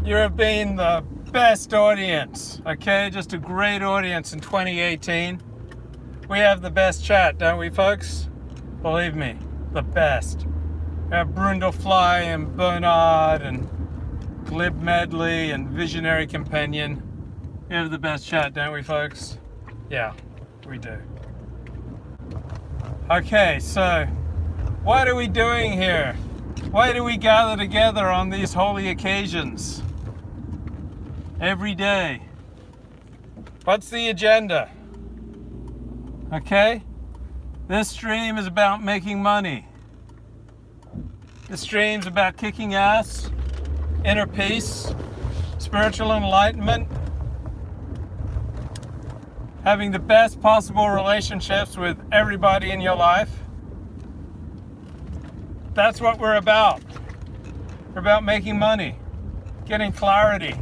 You have been the best audience, okay? Just a great audience in 2018. We have the best chat, don't we, folks? Believe me, the best. We have Brundlefly and Bernard and Glib Medley and Visionary Companion. We have the best chat, don't we, folks? Yeah, we do. Okay, so what are we doing here? Why do we gather together on these holy occasions? Every day. What's the agenda? Okay? This stream is about making money. This stream's about kicking ass, inner peace, spiritual enlightenment, having the best possible relationships with everybody in your life. That's what we're about. We're about making money, getting clarity,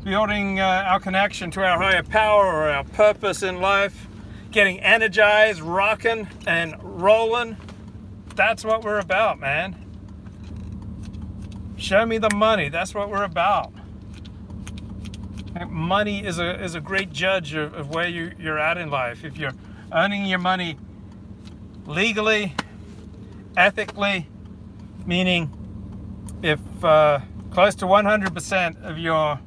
building our connection to our higher power or our purpose in life, getting energized, rocking and rolling. That's what we're about, man. Show me the money. That's what we're about. Money is a great judge of where you're at in life. If you're earning your money legally, ethically, meaning if close to 100% of your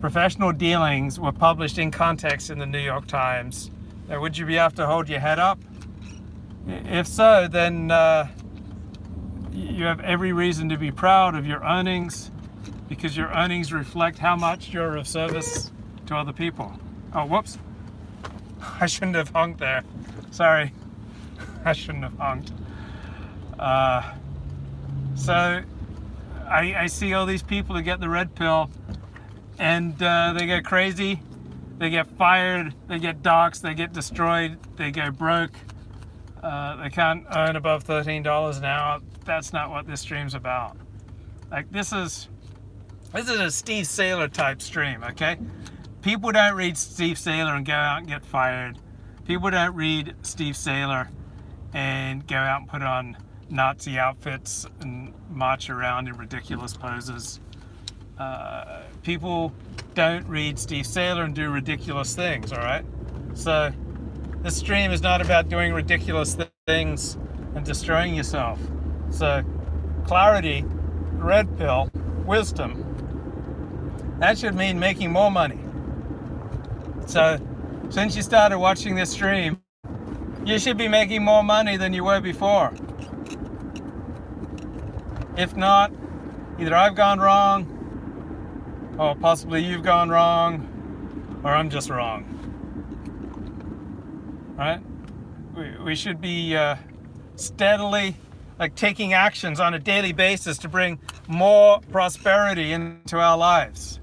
professional dealings were published in context in the New York Times, would you be able to hold your head up? If so, then you have every reason to be proud of your earnings, because your earnings reflect how much you're of service to other people. Oh, whoops. I shouldn't have honked there. Sorry. I shouldn't have honked. So I see all these people that get the red pill and they get crazy, they get fired, they get doxxed, they get destroyed, they go broke, they can't earn above $13 an hour. That's not what this stream's about. Like, this is a Steve Saylor type stream, okay? People don't read Steve Saylor and go out and get fired. People don't read Steve Saylor and go out and put on Nazi outfits and march around in ridiculous poses. People don't read Steve Saylor and do ridiculous things, all right? So this stream is not about doing ridiculous things and destroying yourself. So clarity, red pill, wisdom, that should mean making more money. So since you started watching this stream, you should be making more money than you were before. If not, either I've gone wrong, or possibly you've gone wrong, or I'm just wrong. Right? We should be steadily taking actions on a daily basis to bring more prosperity into our lives.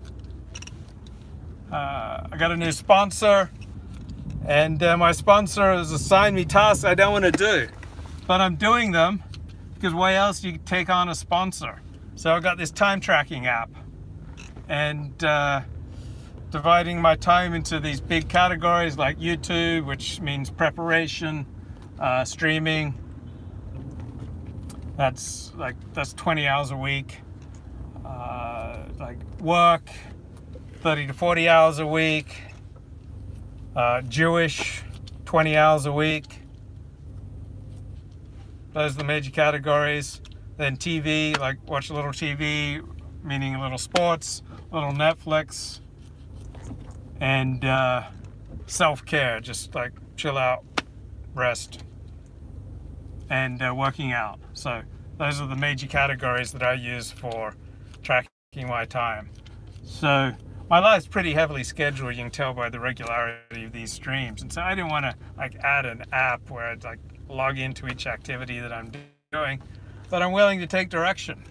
I got a new sponsor, and my sponsor has assigned me tasks I don't want to do, but I'm doing them because why else do you take on a sponsor? So I got this time tracking app, and dividing my time into these big categories like YouTube, which means preparation, streaming. That's 20 hours a week. Like work, 30 to 40 hours a week. Jewish, 20 hours a week. Those are the major categories. Then TV, like watch a little TV, meaning a little sports, a little Netflix, and self-care, just like chill out, rest, and working out. So those are the major categories that I use for tracking my time. So my life's pretty heavily scheduled, you can tell by the regularity of these streams. And so I didn't want to add an app where I'd log into each activity that I'm doing, but I'm willing to take direction.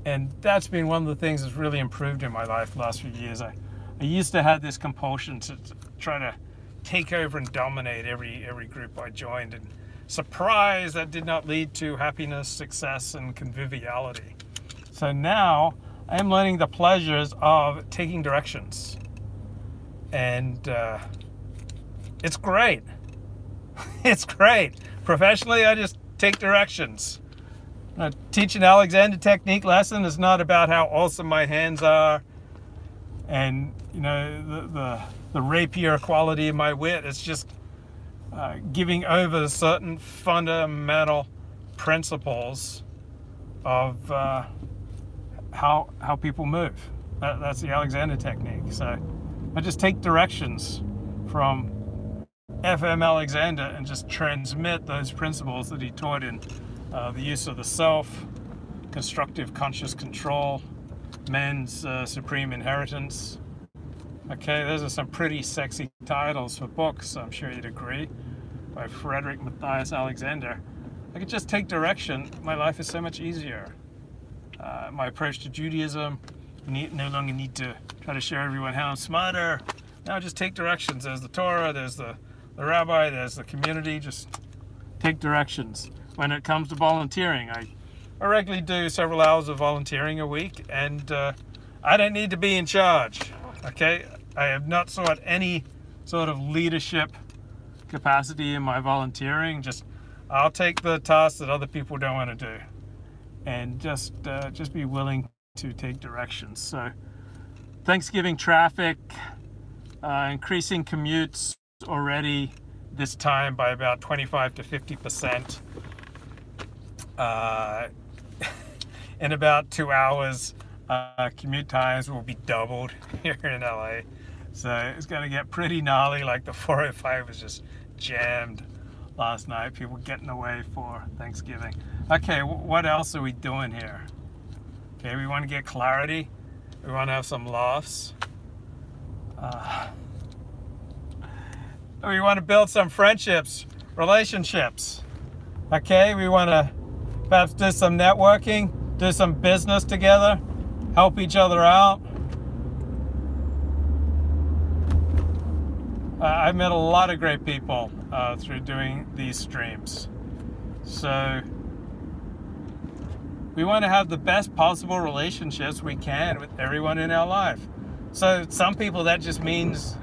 And that's been one of the things that's really improved in my life the last few years. I used to have this compulsion to try to take over and dominate every group I joined, and surprise, that did not lead to happiness, success, and conviviality. So now I'm learning the pleasures of taking directions, and it's great. It's great. Professionally, I just take directions. Teach an Alexander technique lesson is not about how awesome my hands are and, you know, the rapier quality of my wit. It's just giving over certain fundamental principles of how people move. That's the Alexander technique. So I just take directions from FM Alexander and just transmit those principles that he taught in the use of the self, constructive conscious control, man's supreme inheritance. Okay, those are some pretty sexy titles for books, I'm sure you'd agree, by Frederick Matthias Alexander. I could just take direction. My life is so much easier. My approach to Judaism, no longer need to try to show everyone how I'm smarter. Now just take directions. There's the Torah, there's the rabbi, there's the community. Just take directions. When it comes to volunteering, I regularly do several hours of volunteering a week, and I don't need to be in charge. Okay, I have not sought any sort of leadership capacity in my volunteering. Just I'll take the tasks that other people don't want to do, and just be willing to take directions. So Thanksgiving traffic, increasing commutes already this time by about 25 to 50%. In about 2 hours, commute times will be doubled here in LA. So it's going to get pretty gnarly. Like the 405 was just jammed last night. People getting away for Thanksgiving. Okay, what else are we doing here? Okay, we want to get clarity. We want to have some laughs. We want to build some friendships, relationships. Okay, we want to perhaps do some networking, do some business together, help each other out. I've met a lot of great people through doing these streams. So we want to have the best possible relationships we can with everyone in our life. So some people, that just means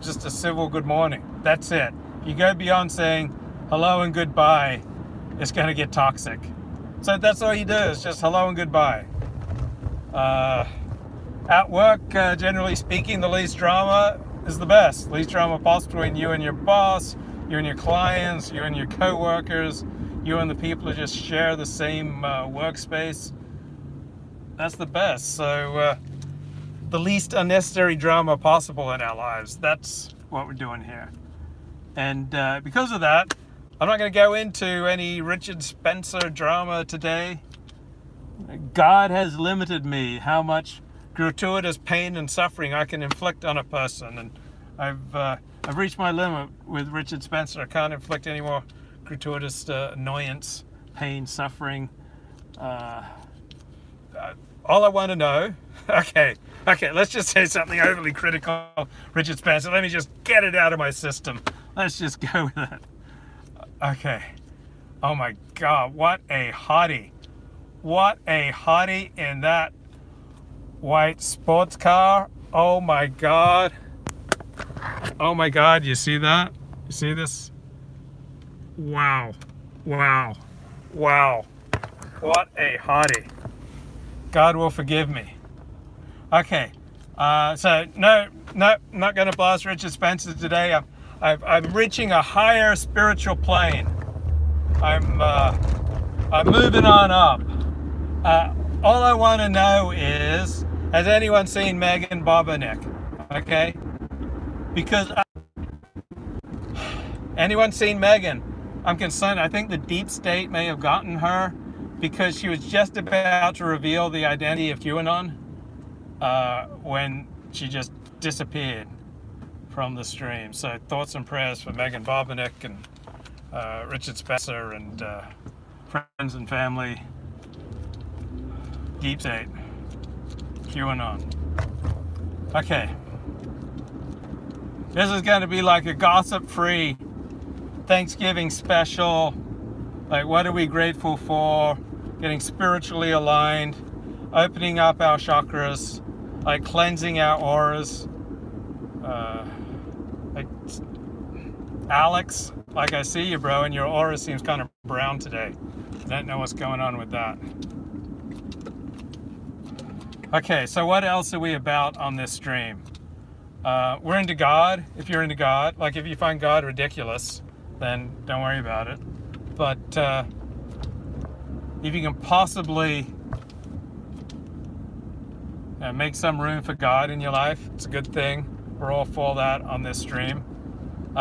just a civil good morning. That's it. You go beyond saying hello and goodbye, it's going to get toxic. So that's all you do, is just hello and goodbye. At work, generally speaking, the least drama is the best. Least drama possible between you and your boss, you and your clients, you and your co-workers, you and the people who just share the same workspace. That's the best. So the least unnecessary drama possible in our lives. That's what we're doing here. And because of that, I'm not going to go into any Richard Spencer drama today. God has limited me how much gratuitous pain and suffering I can inflict on a person, and I've reached my limit with Richard Spencer. I can't inflict any more gratuitous annoyance, pain, suffering. All I want to know, okay, let's just say something overly critical, Richard Spencer. Let me just get it out of my system. Let's just go with it. Okay. Oh my God, what a hottie. What a hottie in that white sports car. Oh my God. Oh my God, you see that? You see this? Wow. Wow. Wow. What a hottie. God will forgive me. Okay. So no, not going to blast Richard Spencer today. I'm reaching a higher spiritual plane. I'm moving on up. All I want to know is, has anyone seen Megan Bobinick? Okay? Because anyone seen Megan? I'm concerned. I think the deep state may have gotten her because she was just about to reveal the identity of QAnon when she just disappeared from the stream. So thoughts and prayers for Megan Bobinick and Richard Spencer and friends and family. Deep state. QAnon. Okay. This is going to be like a gossip-free Thanksgiving special. Like, what are we grateful for? Getting spiritually aligned, opening up our chakras, like cleansing our auras. Like, Alex, like I see you, bro, and your aura seems kind of brown today. don't know what's going on with that. Okay, so what else are we about on this stream? We're into God. If you're into God, like if you find God ridiculous, then don't worry about it. But if you can possibly make some room for God in your life, it's a good thing. We're all for that on this stream.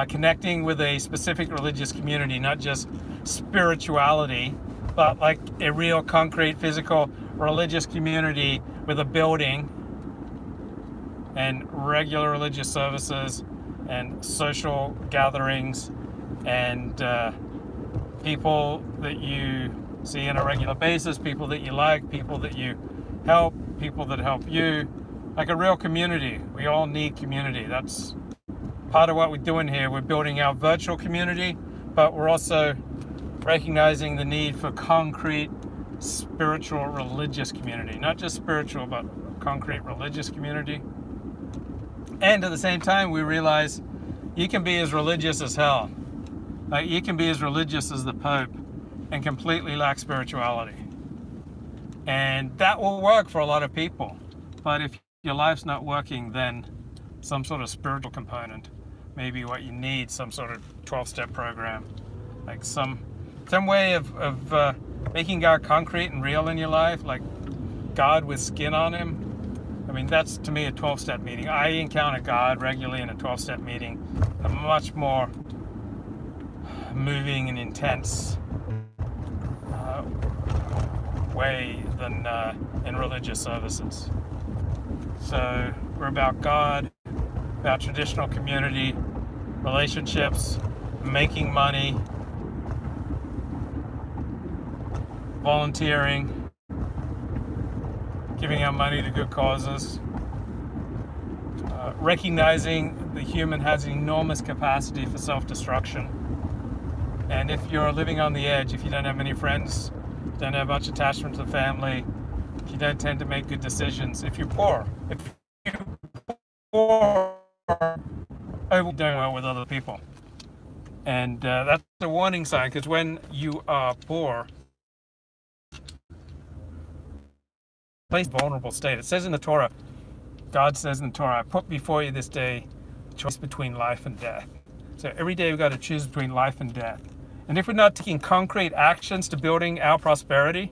Connecting with a specific religious community, not just spirituality, but like a real concrete physical religious community with a building and regular religious services and social gatherings and people that you see on a regular basis, people that you like, people that you help, people that help you, like a real community. We all need community. That's part of what we're doing here. We're building our virtual community, but we're also recognizing the need for concrete spiritual religious community, not just spiritual, but concrete religious community. And at the same time, we realize you can be as religious as hell. Like you can be as religious as the Pope and completely lack spirituality. And that will work for a lot of people. But if your life's not working, then some sort of spiritual component, maybe what you need, some sort of 12-step program, like some way of making God concrete and real in your life, like God with skin on him. I mean, that's to me a 12-step meeting. I encounter God regularly in a 12-step meeting, a much more moving and intense way than in religious services. So we're about God, about traditional community, relationships, making money, volunteering, giving our money to good causes, recognizing the human has enormous capacity for self-destruction. And if you're living on the edge, if you don't have many friends, don't have much attachment to the family, if you don't tend to make good decisions, if you're poor, doing well with other people. And that's a warning sign, because when you are poor, place vulnerable state. It says in the Torah, God says in the Torah, I put before you this day a choice between life and death. So every day we've got to choose between life and death. And if we're not taking concrete actions to building our prosperity,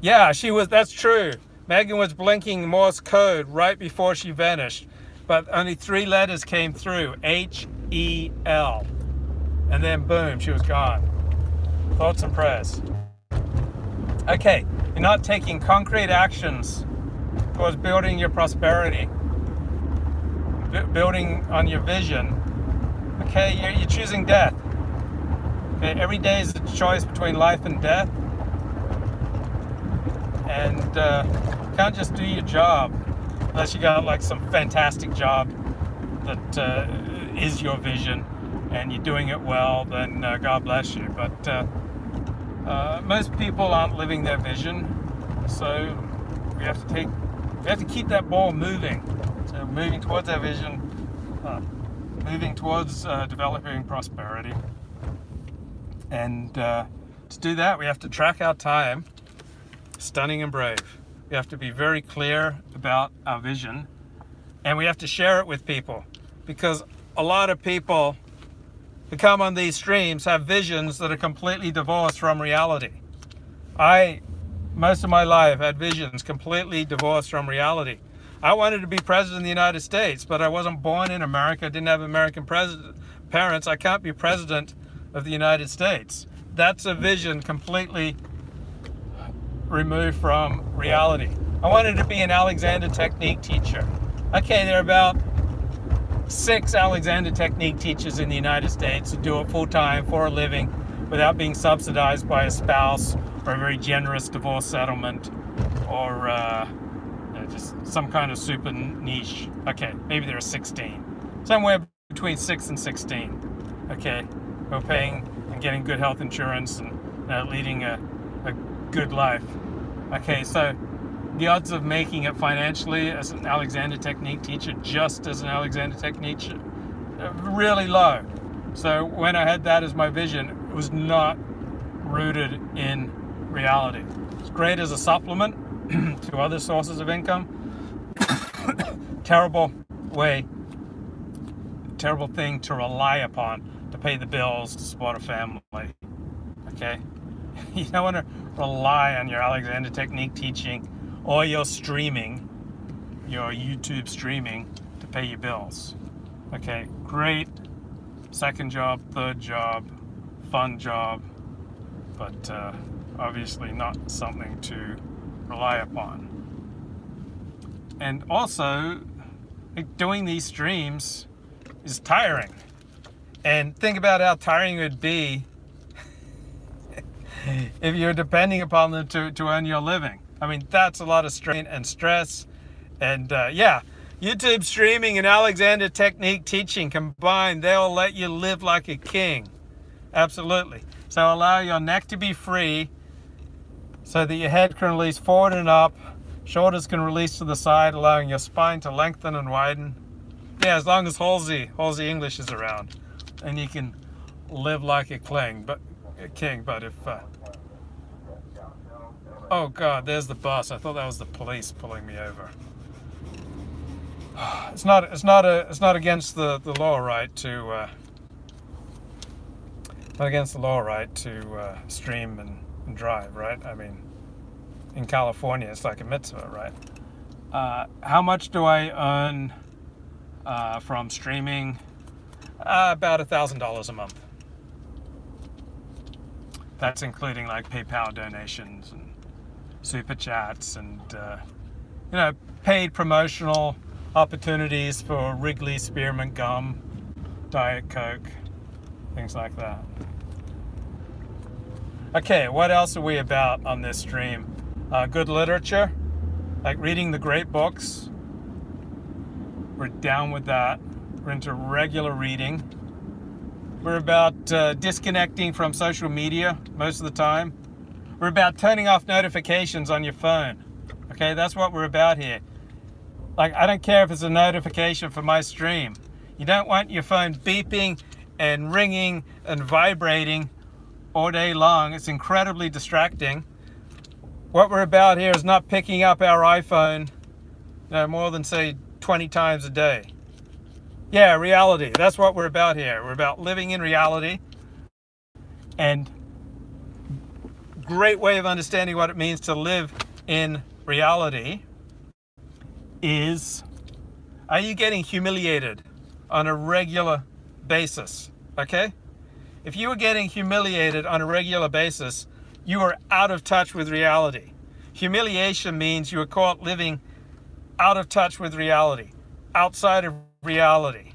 yeah, that's true. Megan was blinking Morse code right before she vanished, but only 3 letters came through, H-E-L. And then boom, she was gone. Thoughts and prayers. Okay, you're not taking concrete actions towards building your prosperity, building on your vision. Okay, you're choosing death. Okay, every day is a choice between life and death. And you can't just do your job unless you got like some fantastic job that is your vision and you're doing it well, then God bless you. But most people aren't living their vision, so we have to keep that ball moving. So moving towards our vision, moving towards developing prosperity. And to do that, we have to track our time, stunning and brave. We have to be very clear about our vision, and we have to share it with people, because a lot of people who come on these streams have visions that are completely divorced from reality. Most of my life, had visions completely divorced from reality. I wanted to be president of the United States, but I wasn't born in America, didn't have American parents. I can't be president of the United States. That's a vision completely removed from reality. I wanted to be an Alexander Technique teacher. Okay, there are about 6 Alexander Technique teachers in the United States who do it full-time for a living without being subsidized by a spouse or a very generous divorce settlement or just some kind of super niche. Okay, maybe there are 16. Somewhere between 6 and 16. Okay, we're paying and getting good health insurance and leading a good life. Okay, so the odds of making it financially as an Alexander Technique teacher, just as an Alexander Technique teacher, are really low. So when I had that as my vision, it was not rooted in reality. It's great as a supplement to other sources of income. Terrible thing to rely upon to pay the bills, to support a family. Okay? You don't want to rely on your Alexander Technique teaching or your streaming, your YouTube streaming, to pay your bills. Okay, great second job, third job, fun job, but obviously not something to rely upon. And also, doing these streams is tiring. And think about how tiring it would be if you're depending upon them to earn your living. I mean, that's a lot of strain and stress. And yeah, YouTube streaming and Alexander Technique teaching combined, they'll let you live like a king. Absolutely. So allow your neck to be free so that your head can release forward and up, shoulders can release to the side, allowing your spine to lengthen and widen. Yeah, as long as Halsey English is around, and you can live like a king. But if oh God, there's the bus. I thought that was the police pulling me over. It's not against the law, right, to not against the law, right, to stream and drive, right? I mean, in California, it's like a mitzvah, right? How much do I earn from streaming? About $1,000 a month. That's including like PayPal donations and super chats and you know, paid promotional opportunities for Wrigley Spearmint Gum, Diet Coke, things like that. Okay, what else are we about on this stream? Good literature, like reading the great books. We're down with that. We're into regular reading. We're about disconnecting from social media most of the time. We're about turning off notifications on your phone. Okay, that's what we're about here. Like, I don't care if it's a notification for my stream. You don't want your phone beeping and ringing and vibrating all day long. It's incredibly distracting. What we're about here is not picking up our iPhone, you know, more than, say, 20 times a day. Yeah, reality. That's what we're about here. We're about living in reality. And great way of understanding what it means to live in reality is, are you getting humiliated on a regular basis? Okay? If you are getting humiliated on a regular basis, you are out of touch with reality. Humiliation means you are caught living out of touch with reality, outside of reality.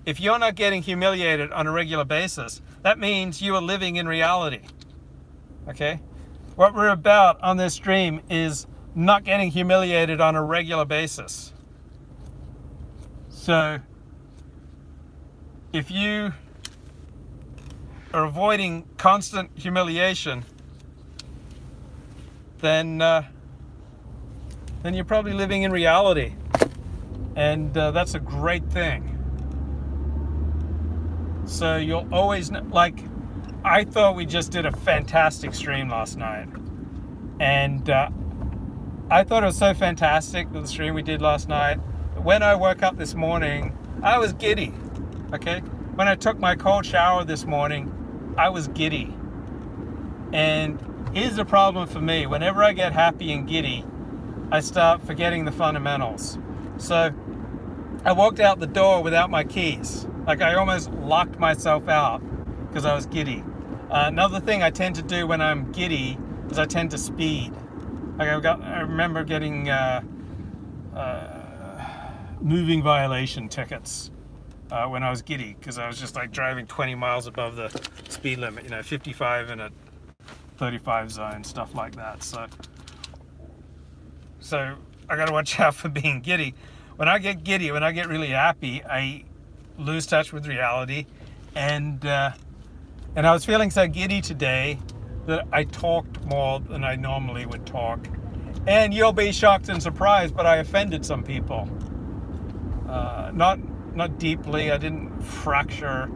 If you're not getting humiliated on a regular basis, that means you are living in reality. Okay? What we're about on this stream is not getting humiliated on a regular basis. So, if you are avoiding constant humiliation, then you're probably living in reality. And that's a great thing. So you'll always know, like, I thought we just did a fantastic stream last night. And I thought it was so fantastic, the stream we did last night. When I woke up this morning, I was giddy, okay? When I took my cold shower this morning, I was giddy. And here's the problem for me. Whenever I get happy and giddy, I start forgetting the fundamentals. So I walked out the door without my keys. Like, I almost locked myself out because I was giddy. Another thing I tend to do when I'm giddy is I tend to speed. Like, I remember getting moving violation tickets when I was giddy, because I was just like driving 20 miles above the speed limit, you know, 55 in a 35 zone, stuff like that. So I got to watch out for being giddy. When I get giddy, when I get really happy, I lose touch with reality, and I was feeling so giddy today that I talked more than I normally would talk. And you'll be shocked and surprised, but I offended some people. Not deeply. I didn't fracture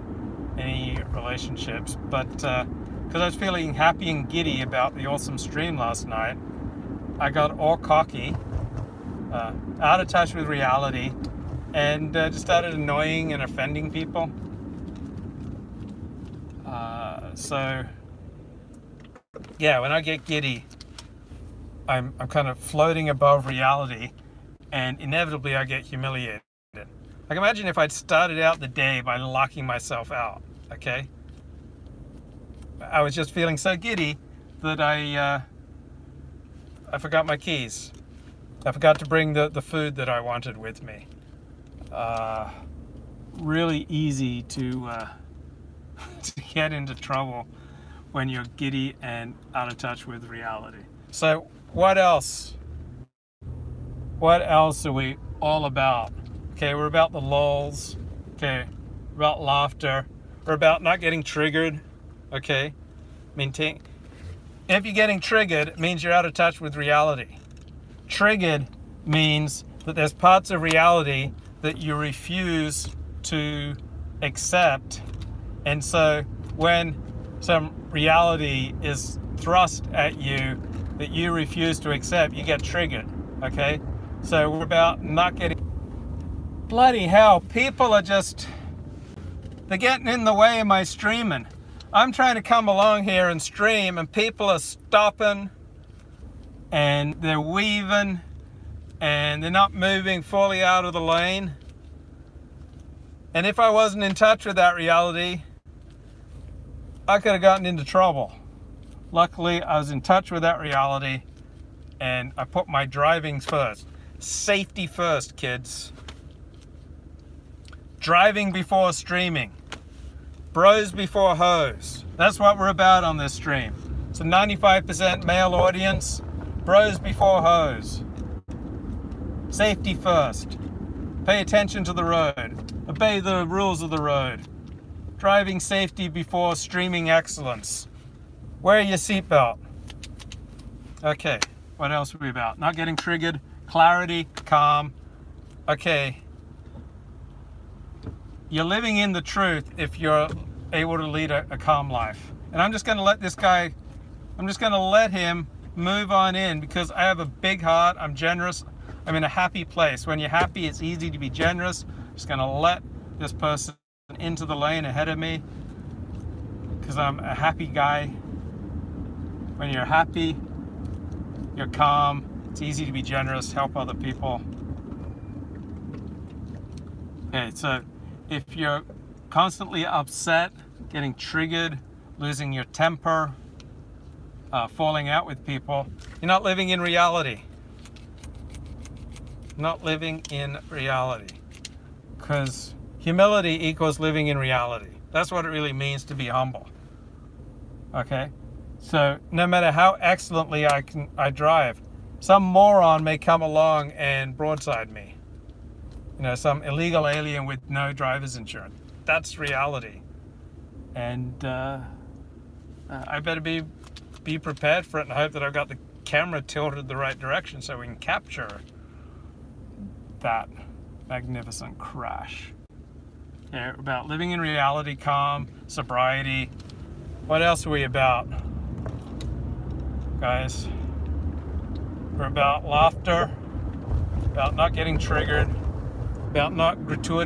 any relationships, but because I was feeling happy and giddy about the awesome stream last night, I got all cocky, out of touch with reality, and just started annoying and offending people. So yeah, when I get giddy, I'm kind of floating above reality, and inevitably I get humiliated. Like, imagine if I'd started out the day by locking myself out, okay? I was just feeling so giddy that I forgot my keys. I forgot to bring the food that I wanted with me. Really easy to get into trouble when you're giddy and out of touch with reality. So what else? What else are we all about? Okay, we're about the lulls. Okay, we're about laughter. We're about not getting triggered. Okay, if you're getting triggered, it means you're out of touch with reality. Triggered means that there's parts of reality that you refuse to accept, and so when some reality is thrust at you that you refuse to accept, you get triggered. Okay, so we're about not getting. Bloody hell, people are they're getting in the way of my streaming. I'm trying to come along here and stream, and people are stopping and they're weaving and they're not moving fully out of the lane. And if I wasn't in touch with that reality, I could have gotten into trouble. Luckily, I was in touch with that reality, and I put my driving first. Safety first, kids. Driving before streaming. Bros before hoes. That's what we're about on this stream. It's a 95% male audience. Bros before hoes. Safety first. Pay attention to the road. Obey the rules of the road. Driving safety before streaming excellence. Wear your seatbelt. Okay, what else are we about? Not getting triggered. Clarity, calm. Okay. You're living in the truth if you're able to lead a calm life. And I'm just going to let this guy, I'm just going to let him move on in, because I have a big heart. I'm generous. I'm in a happy place. When you're happy, it's easy to be generous. I'm just going to let this person into the lane ahead of me, because I'm a happy guy. When you're happy, you're calm. It's easy to be generous, help other people. Okay, so if you're constantly upset, getting triggered, losing your temper, falling out with people, you're not living in reality. Not living in reality. Because humility equals living in reality. That's what it really means to be humble. Okay? So no matter how excellently I drive, some moron may come along and broadside me. You know, some illegal alien with no driver's insurance. That's reality. And I better be prepared for it, and hope that I've got the camera tilted the right direction so we can capture that magnificent crash. Yeah, about living in reality, calm, sobriety. What else are we about, guys? We're about laughter, about not getting triggered, about not gratuitous